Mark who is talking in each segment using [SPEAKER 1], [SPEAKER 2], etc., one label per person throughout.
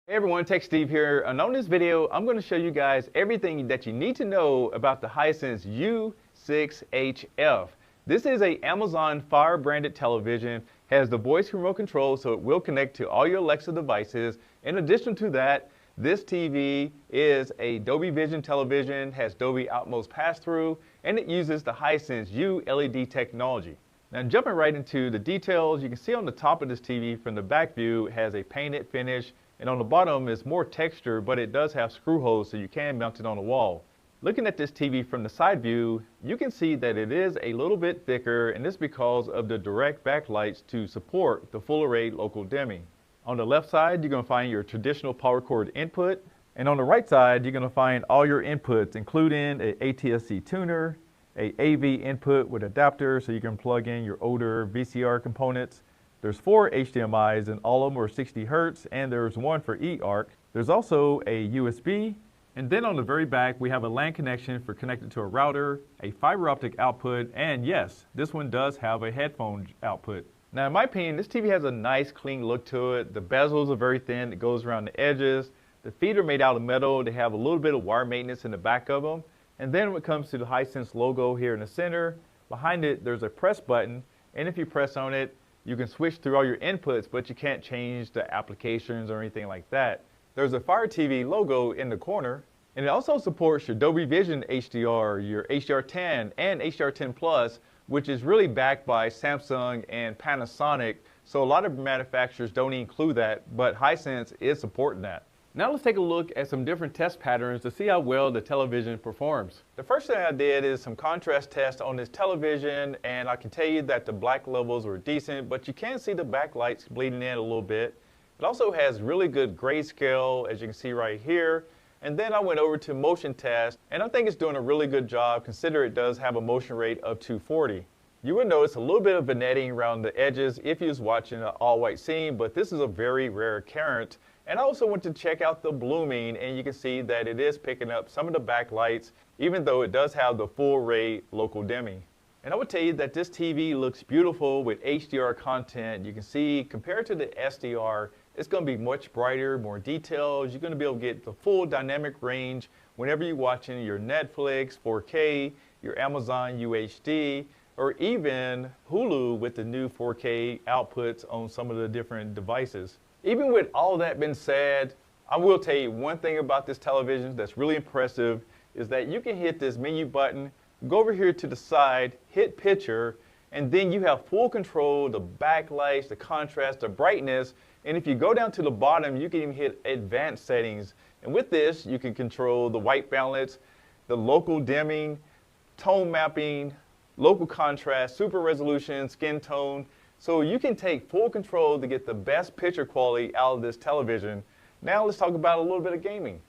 [SPEAKER 1] Hey everyone, Tech Steve here, and on this video, I'm going to show you guys everything that you need to know about the Hisense U6HF. This is a Amazon Fire branded television, has the voice remote control so it will connect to all your Alexa devices. In addition to that, this TV is a Dolby Vision television, has Dolby Atmos pass-through, and it uses the Hisense ULED technology. Now jumping right into the details, you can see on the top of this TV from the back view, it has a painted finish, and on the bottom is more texture, but it does have screw holes so you can mount it on the wall. Looking at this TV from the side view, you can see that it is a little bit thicker, and this is because of the direct backlights to support the full array local dimming. On the left side, you're going to find your traditional power cord input, and on the right side, you're going to find all your inputs, including an ATSC tuner, a AV input with adapter so you can plug in your older VCR components. There's 4 HDMIs and all of them are 60 Hertz, and there's one for eARC. There's also a USB, and then on the very back we have a LAN connection for connected to a router, a fiber optic output, and yes, this one does have a headphone output. Now in my opinion, this TV has a nice clean look to it. The bezels are very thin, it goes around the edges. The feet are made out of metal, they have a little bit of wire maintenance in the back of them. And then when it comes to the Hisense logo here in the center, behind it there's a press button, and if you press on it, you can switch through all your inputs, but you can't change the applications or anything like that. There's a Fire TV logo in the corner, and it also supports your Dolby Vision HDR, your HDR10 and HDR10 Plus, which is really backed by Samsung and Panasonic, so a lot of manufacturers don't include that, but Hisense is supporting that. Now let's take a look at some different test patterns to see how well the television performs. The first thing I did is some contrast tests on this television, and I can tell you that the black levels were decent, but you can see the backlights bleeding in a little bit. It also has really good grayscale, as you can see right here. And then I went over to motion test, and I think it's doing a really good job considering it does have a motion rate of 240. You would notice a little bit of vignetting around the edges if you was watching an all-white scene, but this is a very rare occurrence. And I also went to check out the blooming, and you can see that it is picking up some of the backlights, even though it does have the full array local dimming. And I would tell you that this TV looks beautiful with HDR content. You can see compared to the SDR, it's going to be much brighter, more detailed. You're going to be able to get the full dynamic range whenever you're watching your Netflix 4K, your Amazon UHD, or even Hulu with the new 4K outputs on some of the different devices. Even with all that being said, I will tell you one thing about this television that's really impressive is that you can hit this menu button, go over here to the side, hit picture, and then you have full control, the backlights, the contrast, the brightness, and if you go down to the bottom, you can even hit advanced settings. And with this, you can control the white balance, the local dimming, tone mapping, local contrast, super resolution, skin tone. So you can take full control to get the best picture quality out of this television. Now let's talk about a little bit of gaming.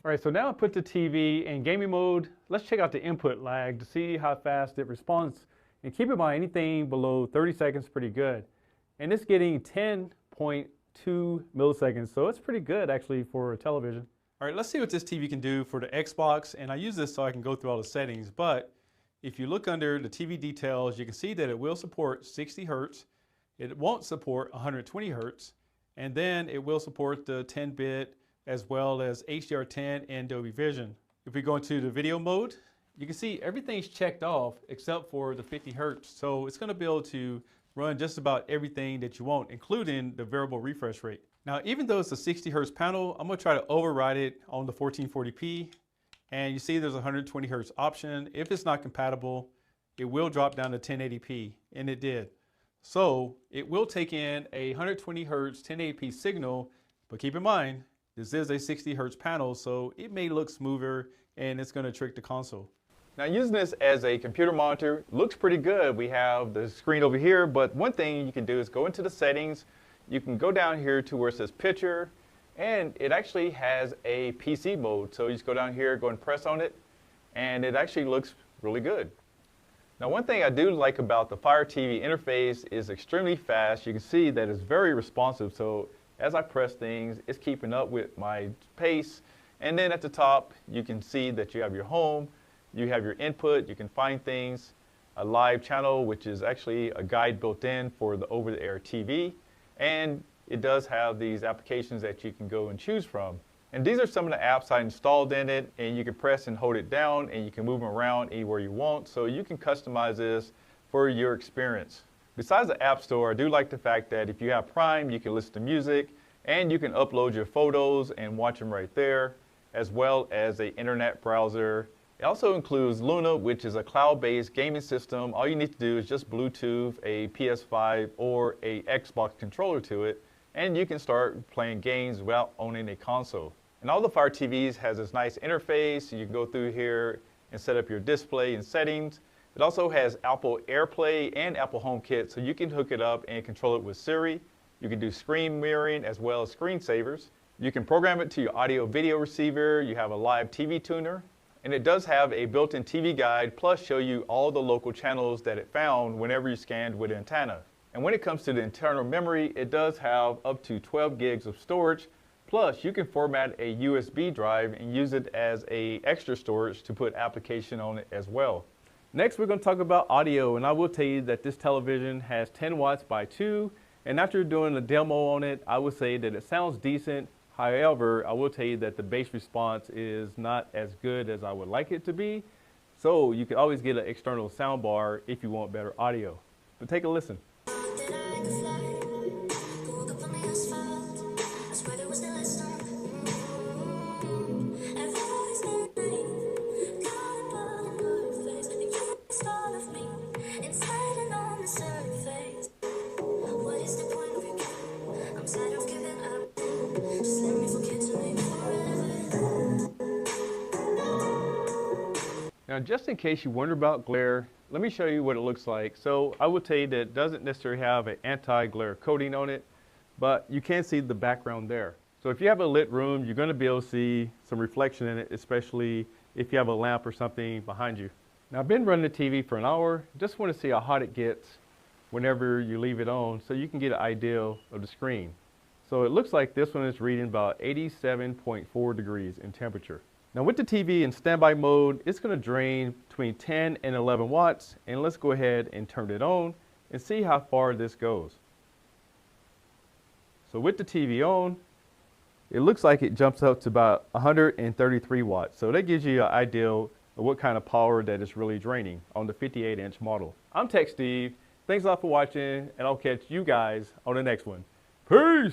[SPEAKER 1] All right, so now I put the TV in gaming mode. Let's check out the input lag to see how fast it responds. And keep in mind, anything below 30 seconds is pretty good. And it's getting 10.2 milliseconds, so it's pretty good actually for a television. All right, let's see what this TV can do for the Xbox, and I use this so I can go through all the settings, but if you look under the TV details, you can see that it will support 60 Hertz, it won't support 120 Hertz, and then it will support the 10-bit as well as HDR10 and Dolby Vision. If we go into the video mode, you can see everything's checked off except for the 50 Hertz, so it's going to be able to run just about everything that you want, including the variable refresh rate. Now, even though it's a 60 Hertz panel, I'm going to try to override it on the 1440p. And you see there's a 120 Hertz option. If it's not compatible, it will drop down to 1080p, and it did. So it will take in a 120 Hertz 1080p signal, but keep in mind, this is a 60 Hertz panel, so it may look smoother, and it's going to trick the console. Now using this as a computer monitor looks pretty good. We have the screen over here, but one thing you can do is go into the settings. You can go down here to where it says picture, and it actually has a PC mode. So you just go down here, go and press on it, and it actually looks really good. Now one thing I do like about the Fire TV interface is extremely fast. You can see that it's very responsive. So as I press things, it's keeping up with my pace. And then at the top, you can see that you have your home, You have your input, you can find things, a live channel, which is actually a guide built in for the over-the-air TV, and it does have these applications that you can go and choose from. And these are some of the apps I installed in it, and you can press and hold it down and you can move them around anywhere you want, so you can customize this for your experience. Besides the App Store, I do like the fact that if you have Prime, you can listen to music and you can upload your photos and watch them right there, as well as an internet browser. It also includes Luna, which is a cloud-based gaming system. All you need to do is just Bluetooth a PS5 or a Xbox controller to it, and you can start playing games without owning a console. And all the Fire TVs has this nice interface. You can go through here and set up your display and settings. It also has Apple AirPlay and Apple HomeKit, so you can hook it up and control it with Siri. You can do screen mirroring as well as screensavers. You can program it to your audio video receiver. You have a live TV tuner. And it does have a built-in TV guide, plus show you all the local channels that it found whenever you scanned with an antenna. And when it comes to the internal memory, it does have up to 12 gigs of storage. Plus, you can format a USB drive and use it as an extra storage to put application on it as well. Next, we're going to talk about audio, and I will tell you that this television has 10 watts by 2, and after doing a demo on it, I would say that it sounds decent. However, I will tell you that the bass response is not as good as I would like it to be, so you can always get an external sound bar if you want better audio. But take a listen. Now, just in case you wonder about glare, let me show you what it looks like. So I will tell you that it doesn't necessarily have an anti-glare coating on it, but you can see the background there. So if you have a lit room, you're going to be able to see some reflection in it, especially if you have a lamp or something behind you. Now, I've been running the TV for an hour. Just want to see how hot it gets whenever you leave it on, so you can get an idea of the screen. So it looks like this one is reading about 87.4 degrees in temperature. Now with the TV in standby mode, it's going to drain between 10 and 11 watts, and let's go ahead and turn it on and see how far this goes. So with the TV on, it looks like it jumps up to about 133 watts. So that gives you an idea of what kind of power that it's really draining on the 58-inch model. I'm Tech Steve. Thanks a lot for watching, and I'll catch you guys on the next one. Peace!